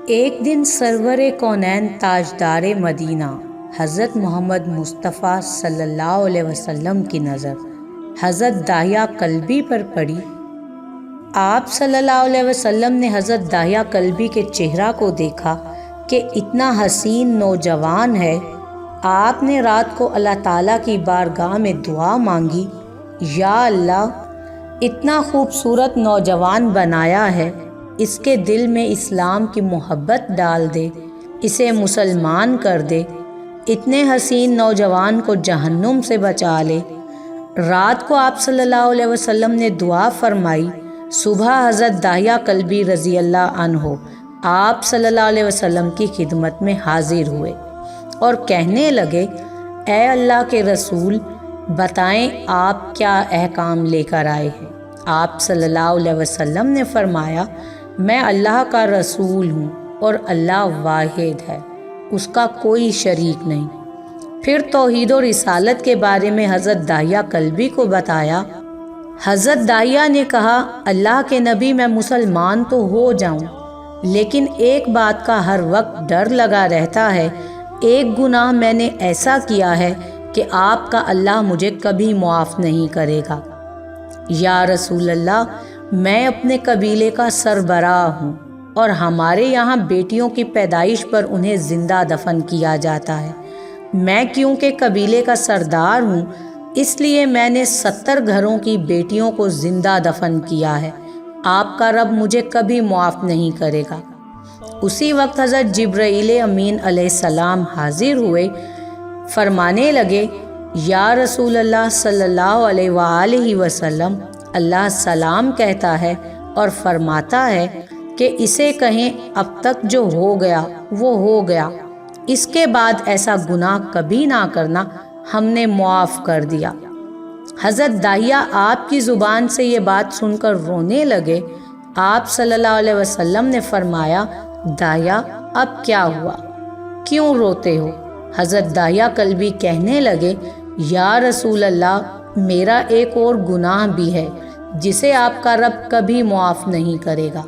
ایک دن سرور کونین تاجدار مدینہ حضرت محمد مصطفیٰ صلی اللہ علیہ وسلم کی نظر حضرت داہیہ کلبی پر پڑی۔ آپ صلی اللہ علیہ وسلم نے حضرت داہیہ کلبی کے چہرہ کو دیکھا کہ اتنا حسین نوجوان ہے۔ آپ نے رات کو اللہ تعالیٰ کی بارگاہ میں دعا مانگی، یا اللہ اتنا خوبصورت نوجوان بنایا ہے، اس کے دل میں اسلام کی محبت ڈال دے، اسے مسلمان کر دے، اتنے حسین نوجوان کو جہنم سے بچا لے۔ رات کو آپ صلی اللہ علیہ وسلم نے دعا فرمائی۔ صبح حضرت داہیہ کلبی رضی اللہ عنہ آپ صلی اللہ علیہ وسلم کی خدمت میں حاضر ہوئے اور کہنے لگے، اے اللہ کے رسول، بتائیں آپ کیا احکام لے کر آئے ہیں؟ آپ صلی اللہ علیہ وسلم نے فرمایا، میں اللہ کا رسول ہوں اور اللہ واحد ہے، اس کا کوئی شریک نہیں۔ پھر توحید و رسالت کے بارے میں حضرت داہیہ کلبی کو بتایا۔ حضرت داہیہ نے کہا، اللہ کے نبی، میں مسلمان تو ہو جاؤں، لیکن ایک بات کا ہر وقت ڈر لگا رہتا ہے، ایک گناہ میں نے ایسا کیا ہے کہ آپ کا اللہ مجھے کبھی معاف نہیں کرے گا۔ یا رسول اللہ، میں اپنے قبیلے کا سربراہ ہوں اور ہمارے یہاں بیٹیوں کی پیدائش پر انہیں زندہ دفن کیا جاتا ہے۔ میں کیونکہ قبیلے کا سردار ہوں، اس لیے میں نے 70 گھروں کی بیٹیوں کو زندہ دفن کیا ہے۔ آپ کا رب مجھے کبھی معاف نہیں کرے گا۔ اسی وقت حضرت جبرائیل امین علیہ السلام حاضر ہوئے، فرمانے لگے، یا رسول اللہ صلی اللہ علیہ وآلہ وسلم، اللہ سلام کہتا ہے اور فرماتا ہے کہ اسے کہیں اب تک جو ہو گیا وہ ہو گیا، اس کے بعد ایسا گناہ کبھی نہ کرنا، ہم نے معاف کر دیا۔ حضرت داہیہ آپ کی زبان سے یہ بات سن کر رونے لگے۔ آپ صلی اللہ علیہ وسلم نے فرمایا، داہیہ اب کیا ہوا، کیوں روتے ہو؟ حضرت داہیہ کلبی کہنے لگے، یا رسول اللہ، میرا ایک اور گناہ بھی ہے جسے آپ کا رب کبھی معاف نہیں کرے گا۔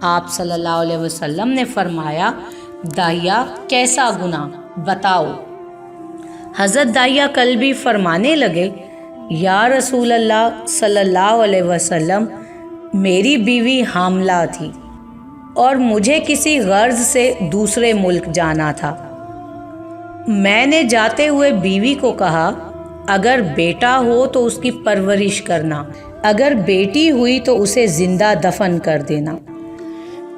آپ صلی اللہ علیہ وسلم نے فرمایا، داہیہ کیسا گناہ، بتاؤ۔ حضرت داہیہ کلبی فرمانے لگے، یا رسول اللہ صلی اللہ علیہ وسلم، میری بیوی حاملہ تھی اور مجھے کسی غرض سے دوسرے ملک جانا تھا۔ میں نے جاتے ہوئے بیوی کو کہا، اگر بیٹا ہو تو اس کی پرورش کرنا، اگر بیٹی ہوئی تو اسے زندہ دفن کر دینا۔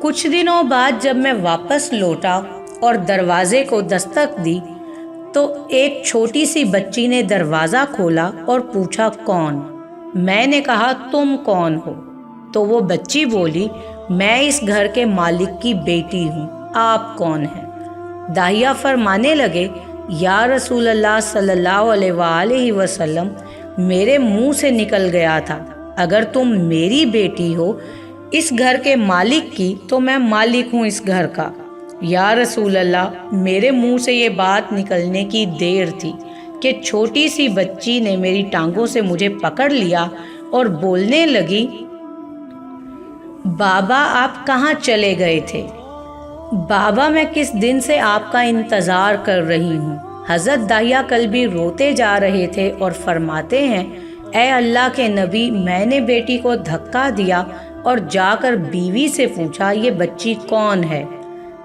کچھ دنوں بعد جب میں واپس لوٹا اور دروازے کو دستک دی تو ایک چھوٹی سی بچی نے دروازہ کھولا اور پوچھا، کون؟ میں نے کہا، تم کون ہو؟ تو وہ بچی بولی، میں اس گھر کے مالک کی بیٹی ہوں، آپ کون ہیں؟ داہیہ فرمانے لگے، یا رسول اللہ صلی اللہ علیہ وآلہ وسلم، میرے منہ سے نکل گیا تھا، اگر تم میری بیٹی ہو اس گھر کے مالک کی تو میں مالک ہوں اس گھر کا۔ یا رسول اللہ، میرے منہ سے یہ بات نکلنے کی دیر تھی کہ چھوٹی سی بچی نے میری ٹانگوں سے مجھے پکڑ لیا اور بولنے لگی، بابا آپ کہاں چلے گئے تھے؟ بابا میں کس دن سے آپ کا انتظار کر رہی ہوں۔ حضرت داہیہ کلبی روتے جا رہے تھے اور فرماتے ہیں، اے اللہ کے نبی، میں نے بیٹی کو دھکا دیا اور جا کر بیوی سے پوچھا، یہ بچی کون ہے؟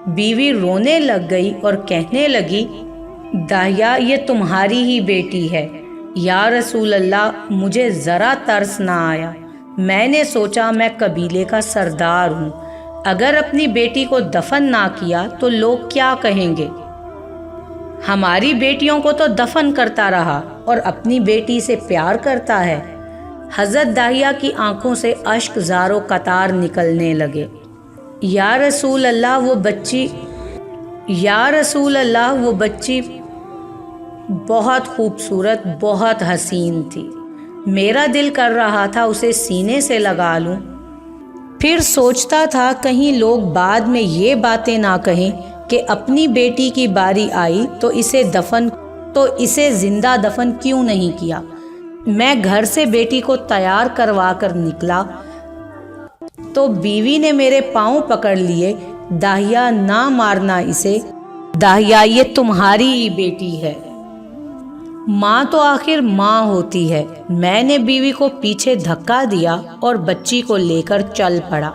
بیوی رونے لگ گئی اور کہنے لگی، داہیہ یہ تمہاری ہی بیٹی ہے۔ یا رسول اللہ، مجھے ذرا ترس نہ آیا، میں نے سوچا میں قبیلے کا سردار ہوں، اگر اپنی بیٹی کو دفن نہ کیا تو لوگ کیا کہیں گے؟ ہماری بیٹیوں کو تو دفن کرتا رہا اور اپنی بیٹی سے پیار کرتا ہے۔ حضرت داہیہ کی آنکھوں سے اشک زار و قطار نکلنے لگے۔ یا رسول اللہ، وہ بچی بہت خوبصورت، بہت حسین تھی، میرا دل کر رہا تھا اسے سینے سے لگا لوں۔ پھر سوچتا تھا کہیں لوگ بعد میں یہ باتیں نہ کہیں کہ اپنی بیٹی کی باری آئی تو اسے زندہ دفن کیوں نہیں کیا۔ میں گھر سے بیٹی کو تیار کروا کر نکلا تو بیوی نے میرے پاؤں پکڑ لیے दाहिया ना मारना इसे, दाहिया ये तुम्हारी ही बेटी है। माँ तो आखिर माँ होती है। मैंने बीवी को पीछे धक्का दिया और बच्ची को लेकर चल पड़ा।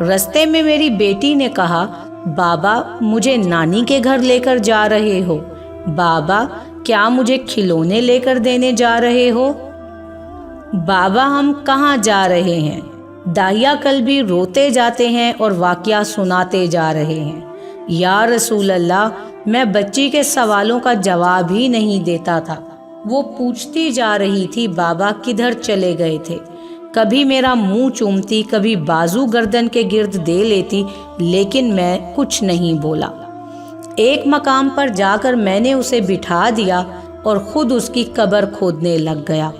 रास्ते में मेरी बेटी ने कहा, बाबा मुझे नानी के घर लेकर जा रहे हो? बाबा क्या मुझे खिलौने लेकर देने जा रहे हो? बाबा हम कहाँ जा रहे हैं? दाहिया कल्बी रोते जाते हैं और वाक़या सुनाते जा रहे हैं। या रसूल अल्लाह, मैं बच्ची के सवालों का जवाब ही नहीं देता था। वो पूछती जा रही थी, बाबा किधर चले गए थे? कभी मेरा मुंह चूमती, कभी बाजू गर्दन के गिर्द दे लेती, लेकिन मैं कुछ नहीं बोला। एक मकाम पर जाकर मैंने उसे बिठा दिया और ख़ुद उसकी कब्र खोदने लग गया।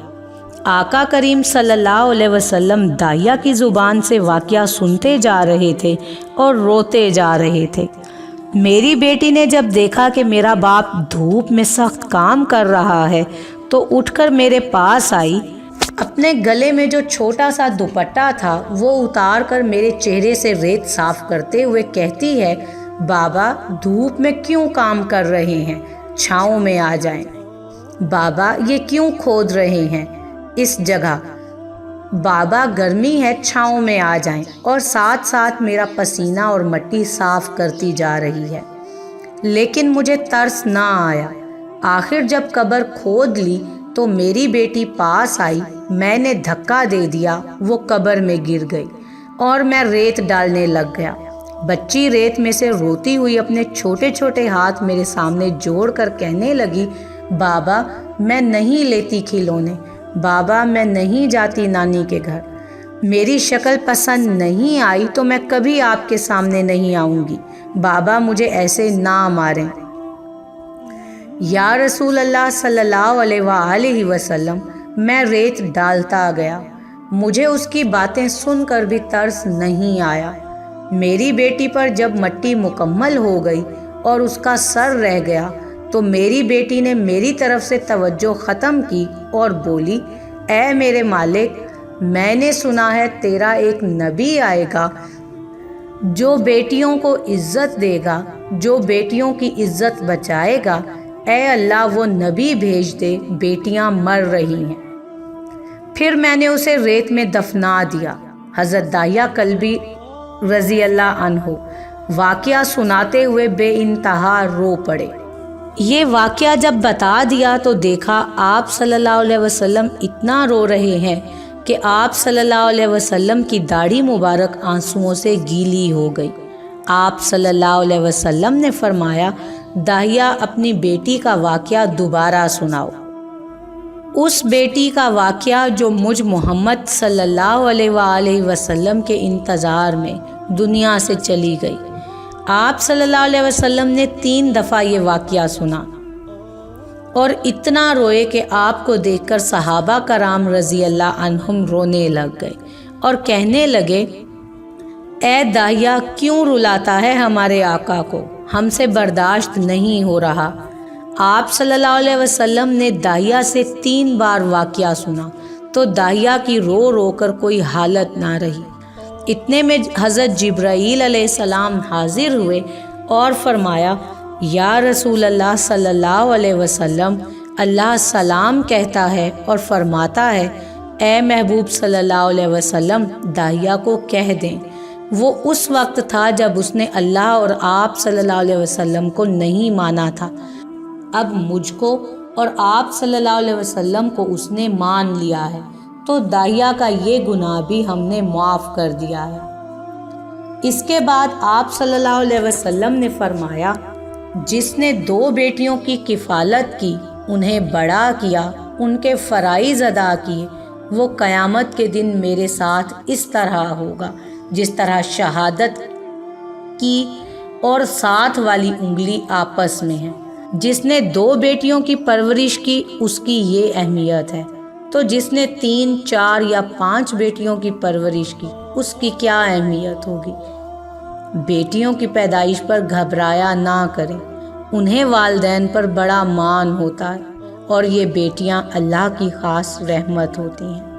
आका करीम सल्लल्लाहु अलैहि वसल्लम दाहिया की ज़ुबान से वाक़या सुनते जा रहे थे और रोते जा रहे थे। मेरी बेटी ने जब देखा कि मेरा बाप धूप में सख्त काम कर रहा है तो उठकर मेरे पास आई। अपने गले में जो छोटा सा दुपट्टा था वो उतार कर मेरे चेहरे से रेत साफ करते हुए कहती है, बाबा धूप में क्यों काम कर रहे हैं? छाँव में आ जाएं। बाबा ये क्यों खोद रहे हैं इस जगह? बाबा गर्मी है, छाँव में आ जाएं। और साथ साथ मेरा पसीना और मिट्टी साफ करती जा रही है। लेकिन मुझे तरस ना आया। आखिर जब कब्र खोद ली तो मेरी बेटी पास आई। मैंने धक्का दे दिया, वो कब्र में गिर गई और मैं रेत डालने लग गया। बच्ची रेत में से रोती हुई अपने छोटे छोटे हाथ मेरे सामने जोड़कर कहने लगी, बाबा मैं नहीं लेती खिलौने, बाबा मैं नहीं जाती नानी के घर, मेरी शक्ल पसंद नहीं आई तो मैं कभी आपके सामने नहीं आऊँगी, बाबा मुझे ऐसे ना मारें। या रसूल अल्लाह सल्लल्लाहु अलैहि वसल्लम, मैं रेत डालता गया। मुझे उसकी बातें सुनकर भी तरस नहीं आया। मेरी बेटी पर जब मिट्टी मुकम्मल हो गई और उसका सर रह गया तो मेरी बेटी ने मेरी तरफ से तवज्जो ख़त्म की और बोली, ऐ मेरे मालिक, मैंने सुना है तेरा एक नबी आएगा जो बेटियों को इज़्ज़त देगा, जो बेटियों की इज़्ज़त बचाएगा। ऐ अल्लाह वो नबी भेज दे, बेटियां मर रही हैं। फिर मैंने उसे रेत में दफना दिया। हज़रत दाहिया कल्बी रज़ी अल्लाह अन्हु वाक़या सुनाते हुए बेइंतहा रो पड़े। ये वाक़या जब बता दिया तो देखा आप सल्लल्लाहु अलैहि वसल्लम इतना रो रहे हैं कि आप सल्लल्लाहु अलैहि वसल्लम की दाढ़ी मुबारक आंसुओं से गीली हो गई। आप सल्लल्लाहु अलैहि वसल्लम ने फरमाया, दाहिया अपनी बेटी का वाक़या दोबारा सुनाओ। उस बेटी का वाक़या जो मुझ मोहम्मद सल्लल्लाहु अलैहि वसल्लम के इंतज़ार में दुनिया से चली गई। आप सल्लल्लाहु अलैहि वसल्लम ने 3 दफ़ा ये वाक़या सुना और इतना रोए कि आपको देखकर सहाबा कराम रज़ी अल्लाह अन्हुम रोने लग गए और कहने लगे, ऐ दाहिया क्यों रुलाता है हमारे आका को, हमसे बर्दाश्त नहीं हो रहा। आप सल्लल्लाहु अलैहि वसल्लम ने दाहिया से 3 बार वाक़या सुना तो दाहिया की रो रो कर कोई हालत ना रही। इतने में हज़रत जिब्राईल अलैहिस्सलाम हाजिर हुए और फरमाया, या रसूल अल्लाह सल्लल्लाहु अलैहि वसल्लम, अल्लाह सलाम कहता है और फरमाता है, ए महबूब सल्लल्लाहु अलैहि वसल्लम दाहिया को कह दें। वो उस वक्त था जब उसने अल्लाह और आप सल्लल्लाहु अलैहि वसल्लम को नहीं माना था। अब मुझको और आप सल्लल्लाहु अलैहि वसल्लम को उसने मान लिया है, तो दाहिया का ये गुनाह भी हमने माफ़ कर दिया है। इसके बाद आप सल्लल्लाहु अलैहि वसल्लम ने फरमाया, जिसने 2 बेटियों की किफ़ालत की, उन्हें बड़ा किया, उनके फ़राइज़ अदा किए, वो क़यामत के दिन मेरे साथ इस तरह होगा जिस तरह शहादत की और साथ वाली उंगली आपस में है। जिसने 2 बेटियों की परवरिश की, उसकी ये अहमियत है, तो जिसने 3, 4 या 5 बेटियों की परवरिश की, उसकी क्या अहमियत होगी। बेटियों की पैदाइश पर घबराया ना करें, उन्हें वालिदैन पर बड़ा मान होता है और ये बेटियां अल्लाह की ख़ास रहमत होती हैं।